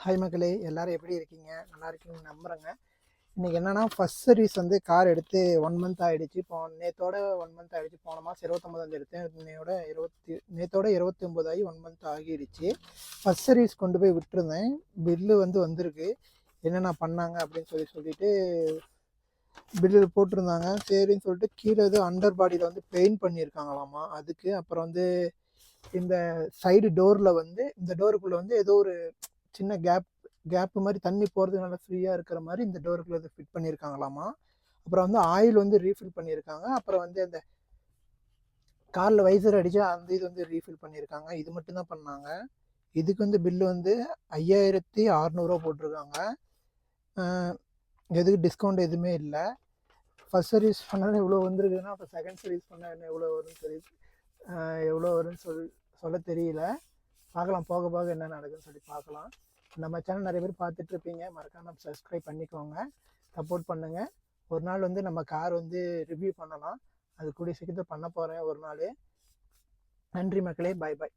Hi மக்களே, எல்லாரும் எப்படி இருக்கீங்க? நல்லா இருக்கீங்கன்னு நம்புகிறேங்க. இன்றைக்கி என்னென்னா, ஃபஸ்ட் சர்வீஸ் வந்து கார் எடுத்து 1 மந்த் ஆகிடுச்சு. இப்போ நேற்றோட 1 மந்த் ஆகிடுச்சு. போன மாதம் 29 எடுத்தேன். நேற்றோட 29 ஆகி 1 மந்த் ஆகிடுச்சு. ஃபஸ்ட் சர்வீஸ் கொண்டு போய் விட்டுருந்தேன். பில்லு வந்திருக்கு. என்னென்ன பண்ணாங்க அப்படின்னு சொல்லிட்டு பில்லு போட்டிருந்தாங்க. சரின்னு சொல்லிட்டு கீழே ஏதோ அண்டர் பாடியில் வந்து பெயிண்ட் பண்ணியிருக்காங்களாமா. அதுக்கு அப்புறம் வந்து இந்த சைடு டோரில் வந்து இந்த டோருக்குள்ளே வந்து ஏதோ ஒரு சின்ன கேப்பு மாதிரி தண்ணி போகிறது நல்லா ஃப்ரீயாக இருக்கிற மாதிரி இந்த டோருக்குள்ள இதை ஃபிட் பண்ணியிருக்காங்களாமா. அப்புறம் வந்து ஆயில் வந்து ரீஃபில் பண்ணியிருக்காங்க. அப்புறம் வந்து அந்த காரில் வைசர் அடித்து அந்த இது வந்து ரீஃபில் பண்ணியிருக்காங்க. இது மட்டும்தான் பண்ணாங்க. இதுக்கு வந்து பில்லு வந்து 5600 போட்டிருக்காங்க. எதுக்கு டிஸ்கவுண்ட் எதுவுமே இல்லை. ஃபஸ்ட் சர்வீஸ் பண்ணாலும் எவ்வளோ வந்துருக்குதுன்னா, அப்போ செகண்ட் சர்வீஸ் பண்ணால் என்ன எவ்வளோ வரும்னு சொல்ல தெரியல. பார்க்கலாம், போக போக என்ன நடக்குதுன்னு சொல்லி பார்க்கலாம். நம்ம சேனல் நிறைய பேர் பார்த்துட்டு இருப்பீங்க. மறக்காமல் சப்ஸ்கிரைப் பண்ணிக்கோங்க, சப்போர்ட் பண்ணுங்கள். ஒரு நாள் வந்து நம்ம கார் வந்து ரிவ்யூ பண்ணலாம். அது கூடிய சீக்கிரத்தில் பண்ண போகிறேன் ஒரு நாள். நன்றி மக்களே, பாய் பாய்.